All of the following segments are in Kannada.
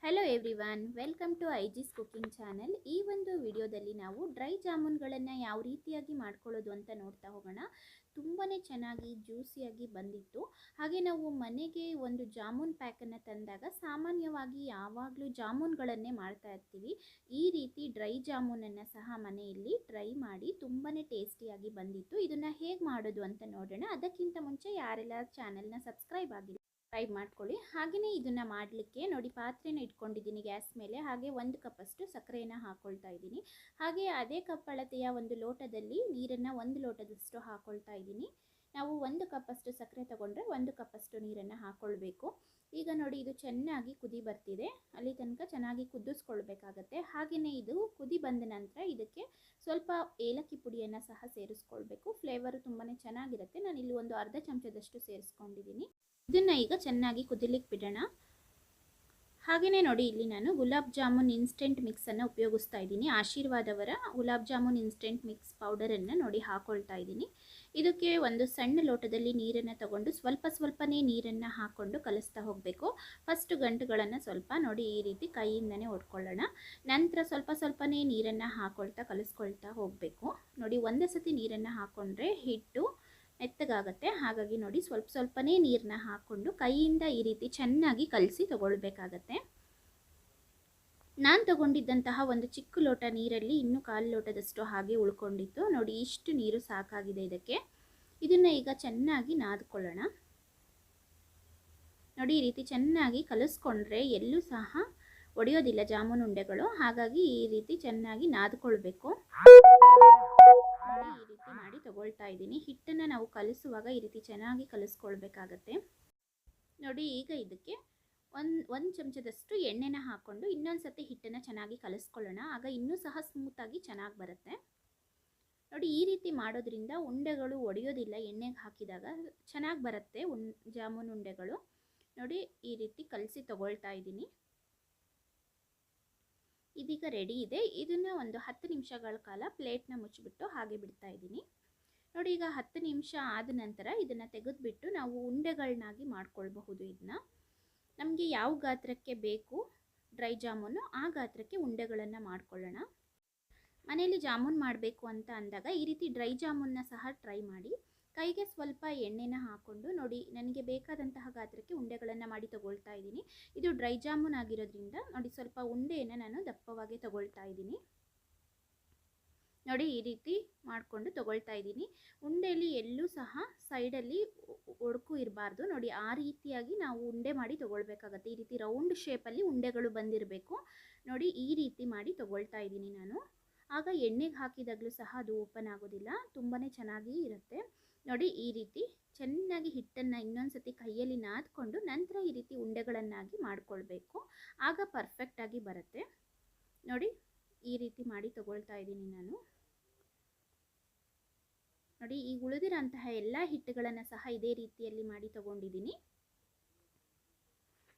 ಹಲೋ ಎವ್ರಿವನ್, ವೆಲ್ಕಮ್ ಟು ಐಜಿಸ್ ಕುಕಿಂಗ್ ಚಾನಲ್. ಈ ಒಂದು ವಿಡಿಯೋದಲ್ಲಿ ನಾವು ಡ್ರೈ ಜಾಮೂನ್ಗಳನ್ನು ಯಾವ ರೀತಿಯಾಗಿ ಮಾಡ್ಕೊಳ್ಳೋದು ಅಂತ ನೋಡ್ತಾ ಹೋಗೋಣ. ತುಂಬಾ ಚೆನ್ನಾಗಿ ಜ್ಯೂಸಿಯಾಗಿ ಬಂದಿತ್ತು. ಹಾಗೆ ನಾವು ಮನೆಗೆ ಒಂದು ಜಾಮೂನ್ ಪ್ಯಾಕನ್ನು ತಂದಾಗ ಸಾಮಾನ್ಯವಾಗಿ ಯಾವಾಗಲೂ ಜಾಮೂನ್ಗಳನ್ನೇ ಮಾಡ್ತಾ ಇರ್ತೀವಿ. ಈ ರೀತಿ ಡ್ರೈ ಜಾಮೂನನ್ನು ಸಹ ಮನೆಯಲ್ಲಿ ಟ್ರೈ ಮಾಡಿ ತುಂಬಾ ಟೇಸ್ಟಿಯಾಗಿ ಬಂದಿತ್ತು. ಇದನ್ನು ಹೇಗೆ ಮಾಡೋದು ಅಂತ ನೋಡೋಣ. ಅದಕ್ಕಿಂತ ಮುಂಚೆ ಯಾರೆಲ್ಲ ಚಾನಲ್ನ ಸಬ್ಸ್ಕ್ರೈಬ್ ಆಗಿಲ್ಲ ಫ್ರೈ ಮಾಡ್ಕೊಳ್ಳಿ. ಹಾಗೆಯೇ ಇದನ್ನು ಮಾಡಲಿಕ್ಕೆ ನೋಡಿ, ಪಾತ್ರೆನ ಇಟ್ಕೊಂಡಿದ್ದೀನಿ ಗ್ಯಾಸ್ ಮೇಲೆ. ಹಾಗೆ 1 ಕಪ್ಪಷ್ಟು ಸಕ್ಕರೆಯನ್ನು ಹಾಕ್ಕೊಳ್ತಾ ಇದ್ದೀನಿ. ಹಾಗೆ ಅದೇ ಕಪ್ ಅಳತೆಯ ಒಂದು ಲೋಟದಲ್ಲಿ ನೀರನ್ನು 1 ಲೋಟದಷ್ಟು ಹಾಕ್ಕೊಳ್ತಾ ಇದ್ದೀನಿ. ನಾವು 1 ಕಪ್ಪಷ್ಟು ಸಕ್ಕರೆ ತಗೊಂಡ್ರೆ 1 ಕಪ್ಪಷ್ಟು ನೀರನ್ನು ಹಾಕ್ಕೊಳ್ಬೇಕು. ಈಗ ನೋಡಿ, ಇದು ಚೆನ್ನಾಗಿ ಕುದಿ ಬರ್ತಿದೆ. ಅಲ್ಲಿ ತನಕ ಚೆನ್ನಾಗಿ ಕುದಿಸ್ಕೊಳ್ಬೇಕಾಗತ್ತೆ. ಹಾಗೆಯೇ ಇದು ಕುದಿ ಬಂದ ನಂತರ ಇದಕ್ಕೆ ಸ್ವಲ್ಪ ಏಲಕ್ಕಿ ಪುಡಿಯನ್ನು ಸಹ ಸೇರಿಸ್ಕೊಳ್ಬೇಕು. ಫ್ಲೇವರು ತುಂಬಾ ಚೆನ್ನಾಗಿರುತ್ತೆ. ನಾನಿಲ್ಲಿ ಒಂದು ಅರ್ಧ ಚಮಚದಷ್ಟು ಸೇರಿಸ್ಕೊಂಡಿದ್ದೀನಿ. ಇದನ್ನು ಈಗ ಚೆನ್ನಾಗಿ ಕುದಿಲಿಕ್ಕೆ ಬಿಡೋಣ. ಹಾಗೆಯೇ ನೋಡಿ, ಇಲ್ಲಿ ನಾನು ಗುಲಾಬ್ ಜಾಮೂನ್ ಇನ್ಸ್ಟೆಂಟ್ ಮಿಕ್ಸನ್ನು ಉಪಯೋಗಿಸ್ತಾ ಇದ್ದೀನಿ. ಆಶೀರ್ವಾದವರ ಗುಲಾಬ್ ಜಾಮೂನ್ ಇನ್ಸ್ಟೆಂಟ್ ಮಿಕ್ಸ್ ಪೌಡರನ್ನು ನೋಡಿ ಹಾಕ್ಕೊಳ್ತಾ ಇದ್ದೀನಿ. ಇದಕ್ಕೆ ಒಂದು ಸಣ್ಣ ಲೋಟದಲ್ಲಿ ನೀರನ್ನು ತಗೊಂಡು ಸ್ವಲ್ಪನೇ ನೀರನ್ನು ಹಾಕ್ಕೊಂಡು ಕಲಿಸ್ತಾ ಹೋಗಬೇಕು. ಫಸ್ಟ್ ಗಂಟುಗಳನ್ನು ಸ್ವಲ್ಪ ನೋಡಿ ಈ ರೀತಿ ಕೈಯಿಂದನೇ ಹೊಡ್ಕೊಳ್ಳೋಣ. ನಂತರ ಸ್ವಲ್ಪನೇ ನೀರನ್ನು ಹಾಕ್ಕೊಳ್ತಾ ಕಲಿಸ್ಕೊಳ್ತಾ ಹೋಗಬೇಕು. ನೋಡಿ, ಒಂದೇ ಸತಿ ನೀರನ್ನು ಹಾಕ್ಕೊಂಡ್ರೆ ಹಿಟ್ಟು ಮೆತ್ತಗಾಗುತ್ತೆ. ಹಾಗಾಗಿ ನೋಡಿ, ಸ್ವಲ್ಪನೇ ನೀರನ್ನ ಹಾಕ್ಕೊಂಡು ಕೈಯಿಂದ ಈ ರೀತಿ ಚೆನ್ನಾಗಿ ಕಲಸಿ ತಗೊಳ್ಬೇಕಾಗತ್ತೆ. ನಾನು ತಗೊಂಡಿದ್ದಂತಹ ಒಂದು ಚಿಕ್ಕ ಲೋಟ ನೀರಲ್ಲಿ ಇನ್ನೂ 1/4 ಲೋಟದಷ್ಟು ಹಾಗೆ ಉಳ್ಕೊಂಡಿತ್ತು. ನೋಡಿ, ಇಷ್ಟು ನೀರು ಸಾಕಾಗಿದೆ ಇದಕ್ಕೆ. ಇದನ್ನು ಈಗ ಚೆನ್ನಾಗಿ ನಾದ್ಕೊಳ್ಳೋಣ. ನೋಡಿ, ಈ ರೀತಿ ಚೆನ್ನಾಗಿ ಕಲಿಸ್ಕೊಂಡ್ರೆ ಎಲ್ಲೂ ಸಹ ಒಡೆಯೋದಿಲ್ಲ ಜಾಮೂನ್ ಉಂಡೆಗಳು. ಹಾಗಾಗಿ ಈ ರೀತಿ ಚೆನ್ನಾಗಿ ನಾದ್ಕೊಳ್ಬೇಕು. ಈ ರೀತಿ ಮಾಡಿ ತಗೊಳ್ತಾ ಇದ್ದೀನಿ. ಹಿಟ್ಟನ್ನು ನಾವು ಕಲಿಸುವಾಗ ಈ ರೀತಿ ಚೆನ್ನಾಗಿ ಕಲಿಸ್ಕೊಳ್ಬೇಕಾಗತ್ತೆ. ನೋಡಿ, ಈಗ ಇದಕ್ಕೆ ಒಂದು ಚಮಚದಷ್ಟು ಎಣ್ಣೆನ ಹಾಕ್ಕೊಂಡು ಇನ್ನೊಂದು ಸತಿ ಹಿಟ್ಟನ್ನು ಚೆನ್ನಾಗಿ ಕಲಿಸ್ಕೊಳ್ಳೋಣ. ಆಗ ಇನ್ನೂ ಸಹ ಸ್ಮೂತಾಗಿ ಚೆನ್ನಾಗಿ ಬರುತ್ತೆ. ನೋಡಿ, ಈ ರೀತಿ ಮಾಡೋದ್ರಿಂದ ಉಂಡೆಗಳು ಒಡೆಯೋದಿಲ್ಲ. ಎಣ್ಣೆಗೆ ಹಾಕಿದಾಗ ಚೆನ್ನಾಗಿ ಬರುತ್ತೆ ಜಾಮೂನ್ ಉಂಡೆಗಳು. ನೋಡಿ, ಈ ರೀತಿ ಕಲಸಿ ತಗೊಳ್ತಾ ಇದ್ದೀನಿ. ಇದೀಗ ರೆಡಿ ಇದೆ. ಇದನ್ನು ಒಂದು 10 ನಿಮಿಷಗಳ ಕಾಲ ಪ್ಲೇಟ್ನ ಮುಚ್ಚಿಬಿಟ್ಟು ಹಾಗೆ ಬಿಡ್ತಾ ಇದ್ದೀನಿ. ನೋಡಿ, ಈಗ 10 ನಿಮಿಷ ಆದ ನಂತರ ಇದನ್ನು ತೆಗೆದುಬಿಟ್ಟು ನಾವು ಉಂಡೆಗಳನ್ನಾಗಿ ಮಾಡ್ಕೊಳ್ಬಹುದು. ಇದನ್ನ ನಮಗೆ ಯಾವ ಗಾತ್ರಕ್ಕೆ ಬೇಕು ಡ್ರೈ ಜಾಮೂನು ಆ ಗಾತ್ರಕ್ಕೆ ಉಂಡೆಗಳನ್ನು ಮಾಡ್ಕೊಳ್ಳೋಣ. ಮನೆಯಲ್ಲಿ ಜಾಮೂನ್ ಮಾಡಬೇಕು ಅಂತ ಅಂದಾಗ ಈ ರೀತಿ ಡ್ರೈ ಜಾಮೂನ್ನ ಸಹ ಟ್ರೈ ಮಾಡಿ. ಕೈಗೆ ಸ್ವಲ್ಪ ಎಣ್ಣೆನ ಹಾಕ್ಕೊಂಡು ನೋಡಿ, ನನಗೆ ಬೇಕಾದಂತಹ ಗಾತ್ರಕ್ಕೆ ಉಂಡೆಗಳನ್ನು ಮಾಡಿ ತಗೊಳ್ತಾ ಇದ್ದೀನಿ. ಇದು ಡ್ರೈ ಜಾಮೂನ್ ಆಗಿರೋದ್ರಿಂದ ನೋಡಿ, ಸ್ವಲ್ಪ ಉಂಡೆಯನ್ನು ನಾನು ದಪ್ಪವಾಗಿ ತಗೊಳ್ತಾ ಇದ್ದೀನಿ. ನೋಡಿ, ಈ ರೀತಿ ಮಾಡಿಕೊಂಡು ತಗೊಳ್ತಾ ಇದ್ದೀನಿ. ಉಂಡೆಯಲ್ಲಿ ಎಲ್ಲೂ ಸಹ ಸೈಡಲ್ಲಿ ಒಡಕು ಇರಬಾರ್ದು. ನೋಡಿ, ಆ ರೀತಿಯಾಗಿ ನಾವು ಉಂಡೆ ಮಾಡಿ ತಗೊಳ್ಬೇಕಾಗತ್ತೆ. ಈ ರೀತಿ ರೌಂಡ್ ಶೇಪಲ್ಲಿ ಉಂಡೆಗಳು ಬಂದಿರಬೇಕು. ನೋಡಿ, ಈ ರೀತಿ ಮಾಡಿ ತಗೊಳ್ತಾ ಇದ್ದೀನಿ ನಾನು. ಆಗ ಎಣ್ಣೆಗೆ ಹಾಕಿದಾಗಲೂ ಸಹ ಅದು ಓಪನ್ ಆಗೋದಿಲ್ಲ. ತುಂಬಾ ಚೆನ್ನಾಗಿ ಇರುತ್ತೆ. ನೋಡಿ, ಈ ರೀತಿ ಚೆನ್ನಾಗಿ ಹಿಟ್ಟನ್ನು ಇನ್ನೊಂದು ಸತಿ ಕೈಯಲ್ಲಿ ನಾದ್ಕೊಂಡು ನಂತರ ಈ ರೀತಿ ಉಂಡೆಗಳನ್ನಾಗಿ ಮಾಡಿಕೊಳ್ಬೇಕು. ಆಗ ಪರ್ಫೆಕ್ಟಾಗಿ ಬರುತ್ತೆ. ನೋಡಿ, ಈ ರೀತಿ ಮಾಡಿ ತಗೊಳ್ತಾ ಇದ್ದೀನಿ ನಾನು. ನೋಡಿ, ಈ ಉಳಿದಿರೋಂತಹ ಎಲ್ಲ ಹಿಟ್ಟುಗಳನ್ನು ಸಹ ಇದೇ ರೀತಿಯಲ್ಲಿ ಮಾಡಿ ತಗೊಂಡಿದ್ದೀನಿ.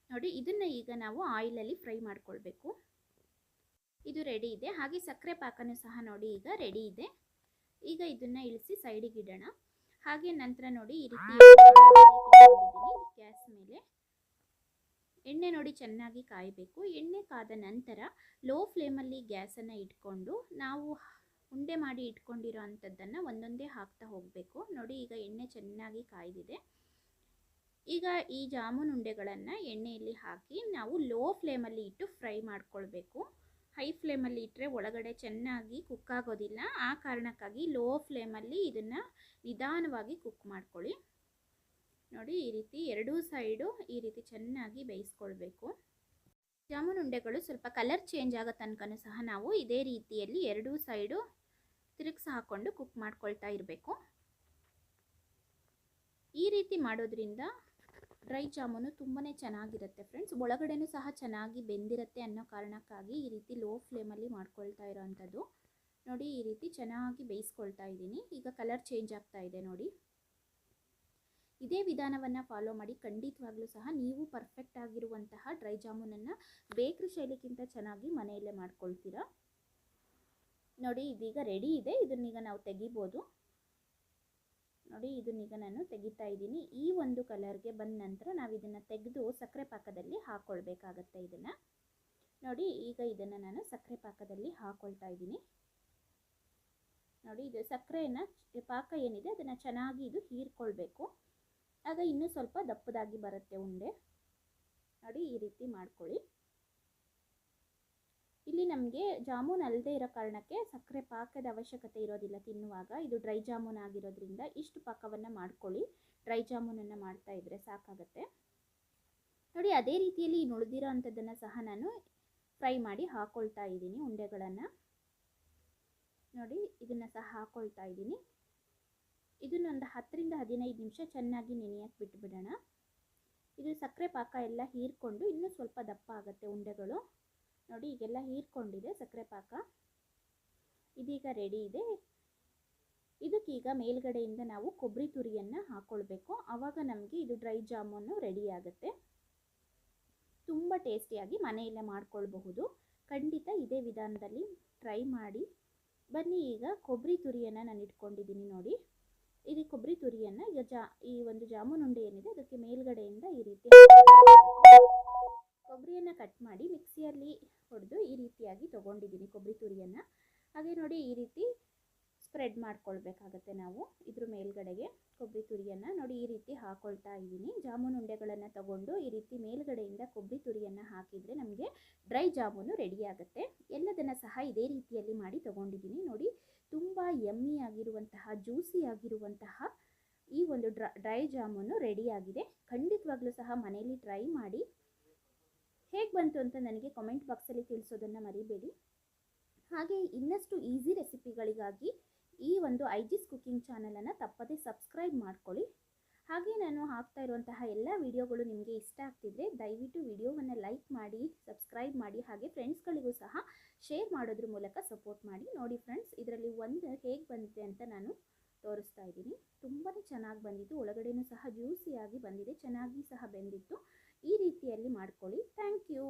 ನೋಡಿ, ಇದನ್ನು ಈಗ ನಾವು ಆಯಿಲಲ್ಲಿ ಫ್ರೈ ಮಾಡ್ಕೊಳ್ಬೇಕು. ಇದು ರೆಡಿ ಇದೆ. ಹಾಗೆ ಸಕ್ಕರೆ ಪಾಕನೂ ಸಹ ನೋಡಿ ಈಗ ರೆಡಿ ಇದೆ. ಈಗ ಇದನ್ನು ಇಳಿಸಿ ಸೈಡಿಗೆ ಇಡೋಣ. ಹಾಗೆ ನಂತರ ನೋಡಿ, ಈ ರೀತಿ ಗ್ಯಾಸ್ ಮೇಲೆ ಎಣ್ಣೆ ನೋಡಿ ಚೆನ್ನಾಗಿ ಕಾಯಬೇಕು. ಎಣ್ಣೆ ಕಾದ ನಂತರ ಲೋ ಫ್ಲೇಮಲ್ಲಿ ಗ್ಯಾಸನ್ನು ಇಟ್ಕೊಂಡು ನಾವು ಉಂಡೆ ಮಾಡಿ ಇಟ್ಕೊಂಡಿರೋ ಅಂಥದ್ದನ್ನು ಒಂದೊಂದೇ ಹಾಕ್ತಾ ಹೋಗಬೇಕು. ನೋಡಿ, ಈಗ ಎಣ್ಣೆ ಚೆನ್ನಾಗಿ ಕಾಯ್ದಿದೆ. ಈಗ ಈ ಜಾಮೂನ್ ಉಂಡೆಗಳನ್ನು ಎಣ್ಣೆಯಲ್ಲಿ ಹಾಕಿ ನಾವು ಲೋ ಫ್ಲೇಮಲ್ಲಿ ಇಟ್ಟು ಫ್ರೈ ಮಾಡ್ಕೊಳ್ಬೇಕು. ಹೈ ಫ್ಲೇಮಲ್ಲಿ ಇಟ್ಟರೆ ಒಳಗಡೆ ಚೆನ್ನಾಗಿ ಕುಕ್ ಆಗೋದಿಲ್ಲ. ಆ ಕಾರಣಕ್ಕಾಗಿ ಲೋ ಫ್ಲೇಮಲ್ಲಿ ಇದನ್ನು ನಿಧಾನವಾಗಿ ಕುಕ್ ಮಾಡ್ಕೊಳ್ಳಿ. ನೋಡಿ, ಈ ರೀತಿ ಎರಡೂ ಸೈಡು ಈ ರೀತಿ ಚೆನ್ನಾಗಿ ಬೇಯಿಸ್ಕೊಳ್ಬೇಕು. ಜಾಮೂನ್ ಉಂಡೆಗಳು ಸ್ವಲ್ಪ ಕಲರ್ ಚೇಂಜ್ ಆಗೋ ತನಕನೂ ಸಹ ನಾವು ಇದೇ ರೀತಿಯಲ್ಲಿ ಎರಡೂ ಸೈಡು ತಿರುಗಿಸಿ ಹಾಕ್ಕೊಂಡು ಕುಕ್ ಮಾಡ್ಕೊಳ್ತಾ ಇರಬೇಕು. ಈ ರೀತಿ ಮಾಡೋದ್ರಿಂದ ಡ್ರೈ ಜಾಮೂನು ತುಂಬಾ ಚೆನ್ನಾಗಿರುತ್ತೆ ಫ್ರೆಂಡ್ಸ್. ಒಳಗಡೆನೂ ಸಹ ಚೆನ್ನಾಗಿ ಬೆಂದಿರುತ್ತೆ ಅನ್ನೋ ಕಾರಣಕ್ಕಾಗಿ ಈ ರೀತಿ ಲೋ ಫ್ಲೇಮಲ್ಲಿ ಮಾಡ್ಕೊಳ್ತಾ ಇರೋವಂಥದ್ದು. ನೋಡಿ, ಈ ರೀತಿ ಚೆನ್ನಾಗಿ ಬೇಯಿಸ್ಕೊಳ್ತಾ ಇದ್ದೀನಿ. ಈಗ ಕಲರ್ ಚೇಂಜ್ ಆಗ್ತಾ ಇದೆ ನೋಡಿ. ಇದೇ ವಿಧಾನವನ್ನು ಫಾಲೋ ಮಾಡಿ ಖಂಡಿತವಾಗ್ಲೂ ಸಹ ನೀವು ಪರ್ಫೆಕ್ಟ್ ಆಗಿರುವಂತಹ ಡ್ರೈ ಜಾಮೂನನ್ನು ಬೇಕ್ರಿ ಶೈಲಿಗಿಂತ ಚೆನ್ನಾಗಿ ಮನೆಯಲ್ಲೇ ಮಾಡ್ಕೊಳ್ತೀರಾ. ನೋಡಿ, ಇದೀಗ ರೆಡಿ ಇದೆ. ಇದನ್ನೀಗ ನಾವು ತೆಗಿಬೋದು. ನೋಡಿ, ಇದನ್ನೀಗ ನಾನು ತೆಗಿತಾ ಇದ್ದೀನಿ. ಈ ಒಂದು ಕಲರ್ಗೆ ಬಂದ ನಂತರ ನಾವು ಇದನ್ನು ತೆಗೆದು ಸಕ್ಕರೆ ಪಾಕದಲ್ಲಿ ಹಾಕ್ಕೊಳ್ಬೇಕಾಗತ್ತೆ. ಇದನ್ನು ನೋಡಿ ಈಗ ಇದನ್ನು ನಾನು ಸಕ್ಕರೆ ಪಾಕದಲ್ಲಿ ಹಾಕೊಳ್ತಾ ಇದ್ದೀನಿ. ನೋಡಿ ಇದು ಸಕ್ಕರೆಯನ್ನು ಪಾಕ ಏನಿದೆ ಅದನ್ನು ಚೆನ್ನಾಗಿ ಇದು ಹೀರ್ಕೊಳ್ಬೇಕು. ಆಗ ಇನ್ನೂ ಸ್ವಲ್ಪ ದಪ್ಪದಾಗಿ ಬರುತ್ತೆ ಉಂಡೆ. ನೋಡಿ ಈ ರೀತಿ ಮಾಡ್ಕೊಳ್ಳಿ. ಇಲ್ಲಿ ನಮಗೆ ಜಾಮೂನ್ ಅಲ್ಲದೆ ಇರೋ ಕಾರಣಕ್ಕೆ ಸಕ್ಕರೆ ಪಾಕದ ಅವಶ್ಯಕತೆ ಇರೋದಿಲ್ಲ ತಿನ್ನುವಾಗ. ಇದು ಡ್ರೈ ಜಾಮೂನ್ ಆಗಿರೋದ್ರಿಂದ ಇಷ್ಟು ಪಾಕವನ್ನು ಮಾಡ್ಕೊಳ್ಳಿ. ಡ್ರೈ ಜಾಮೂನನ್ನು ಮಾಡ್ತಾ ಇದ್ದರೆ ಸಾಕಾಗುತ್ತೆ. ನೋಡಿ ಅದೇ ರೀತಿಯಲ್ಲಿ ಇನ್ನು ಉಳಿದಿರೋ ಅಂಥದ್ದನ್ನು ಸಹ ನಾನು ಫ್ರೈ ಮಾಡಿ ಹಾಕೊಳ್ತಾ ಇದ್ದೀನಿ ಉಂಡೆಗಳನ್ನು. ನೋಡಿ ಇದನ್ನು ಸಹ ಹಾಕೊಳ್ತಾ ಇದ್ದೀನಿ. ಇದನ್ನೊಂದು 10ರಿಂದ 15 ನಿಮಿಷ ಚೆನ್ನಾಗಿ ನೆನೆಯಕ್ಕೆ ಬಿಟ್ಬಿಡೋಣ. ಇದು ಸಕ್ಕರೆ ಪಾಕ ಎಲ್ಲ ಹೀರ್ಕೊಂಡು ಇನ್ನೂ ಸ್ವಲ್ಪ ದಪ್ಪ ಆಗುತ್ತೆ ಉಂಡೆಗಳು. ನೋಡಿ ಈಗೆಲ್ಲ ಹೀರ್ಕೊಂಡಿದೆ ಸಕ್ಕರೆ ಪಾಕ. ಇದೀಗ ರೆಡಿ ಇದೆ. ಇದಕ್ಕೀಗ ಮೇಲ್ಗಡೆಯಿಂದ ನಾವು ಕೊಬ್ಬರಿ ತುರಿಯನ್ನು ಹಾಕ್ಕೊಳ್ಬೇಕು. ಆವಾಗ ನಮಗೆ ಇದು ಡ್ರೈ ಜಾಮೂನು ರೆಡಿ ಆಗುತ್ತೆ. ತುಂಬ ಟೇಸ್ಟಿಯಾಗಿ ಮನೆಯಲ್ಲೇ ಮಾಡ್ಕೊಳ್ಬಹುದು. ಖಂಡಿತ ಇದೇ ವಿಧಾನದಲ್ಲಿ ಟ್ರೈ ಮಾಡಿ. ಬನ್ನಿ ಈಗ ಕೊಬ್ಬರಿ ತುರಿಯನ್ನು ನಾನು ಇಟ್ಕೊಂಡಿದ್ದೀನಿ ನೋಡಿ. ಇದು ಕೊಬ್ಬರಿ ತುರಿಯನ್ನು ಈಗ ಈ ಒಂದು ಜಾಮೂನ್ ಉಂಡೆ ಏನಿದೆ ಅದಕ್ಕೆ ಮೇಲ್ಗಡೆಯಿಂದ ಈ ರೀತಿ ಕೊಬ್ಬರಿಯನ್ನು ಕಟ್ ಮಾಡಿ ಮಿಕ್ಸಿಯಲ್ಲಿ ಹೊಡೆದು ಈ ರೀತಿಯಾಗಿ ತೊಗೊಂಡಿದ್ದೀನಿ ಕೊಬ್ಬರಿ ತುರಿಯನ್ನು. ಹಾಗೆ ನೋಡಿ ಈ ರೀತಿ ಸ್ಪ್ರೆಡ್ ಮಾಡ್ಕೊಳ್ಬೇಕಾಗತ್ತೆ ನಾವು ಇದ್ರ ಮೇಲ್ಗಡೆಗೆ ಕೊಬ್ಬರಿ ತುರಿಯನ್ನು. ನೋಡಿ ಈ ರೀತಿ ಹಾಕೊಳ್ತಾ ಇದ್ದೀನಿ. ಜಾಮೂನ್ ಉಂಡೆಗಳನ್ನು ತಗೊಂಡು ಈ ರೀತಿ ಮೇಲ್ಗಡೆಯಿಂದ ಕೊಬ್ಬರಿ ತುರಿಯನ್ನು ಹಾಕಿದರೆ ನಮಗೆ ಡ್ರೈ ಜಾಮೂನು ರೆಡಿ ಆಗುತ್ತೆ. ಎಲ್ಲದನ್ನು ಸಹ ಇದೇ ರೀತಿಯಲ್ಲಿ ಮಾಡಿ ತಗೊಂಡಿದ್ದೀನಿ. ನೋಡಿ ತುಂಬ ಯಮ್ಮಿ ಆಗಿರುವಂತಹ ಜ್ಯೂಸಿ ಆಗಿರುವಂತಹ ಈ ಒಂದು ಡ್ರೈ ಜಾಮೂನು ರೆಡಿಯಾಗಿದೆ. ಖಂಡಿತವಾಗ್ಲೂ ಸಹ ಮನೆಯಲ್ಲಿ ಟ್ರೈ ಮಾಡಿ. ಹೇಗೆ ಬಂತು ಅಂತ ನನಗೆ ಕಾಮೆಂಟ್ ಬಾಕ್ಸಲ್ಲಿ ತಿಳಿಸೋದನ್ನು ಮರಿಬೇಡಿ. ಹಾಗೆ ಇನ್ನಷ್ಟು ಈಸಿ ರೆಸಿಪಿಗಳಿಗಾಗಿ ಈ ಒಂದು ಐಜಿಸ್ ಕುಕಿಂಗ್ ಚಾನಲನ್ನು ತಪ್ಪದೇ ಸಬ್ಸ್ಕ್ರೈಬ್ ಮಾಡ್ಕೊಳ್ಳಿ. ಹಾಗೆ ನಾನು ಹಾಕ್ತಾ ಇರುವಂತಹ ಎಲ್ಲ ವಿಡಿಯೋಗಳು ನಿಮಗೆ ಇಷ್ಟ ಆಗ್ತಿದ್ರೆ ದಯವಿಟ್ಟು ವಿಡಿಯೋವನ್ನು ಲೈಕ್ ಮಾಡಿ, ಸಬ್ಸ್ಕ್ರೈಬ್ ಮಾಡಿ, ಹಾಗೆ ಫ್ರೆಂಡ್ಸ್ಗಳಿಗೂ ಸಹ ಶೇರ್ ಮಾಡೋದ್ರ ಮೂಲಕ ಸಪೋರ್ಟ್ ಮಾಡಿ. ನೋಡಿ ಫ್ರೆಂಡ್ಸ್, ಇದರಲ್ಲಿ ಒಂದು ಹೇಗೆ ಬಂದಿದೆ ಅಂತ ನಾನು ತೋರಿಸ್ತಾ ಇದ್ದೀನಿ. ತುಂಬಾ ಚೆನ್ನಾಗಿ ಬಂದಿತ್ತು. ಒಳಗಡೆನೂ ಸಹ ಜ್ಯೂಸಿಯಾಗಿ ಬಂದಿದೆ, ಚೆನ್ನಾಗಿ ಸಹ ಬೆಂದಿತ್ತು. ಈ ರೀತಿಯಲ್ಲಿ ಮಾಡ್ಕೊಳ್ಳಿ. Thank you.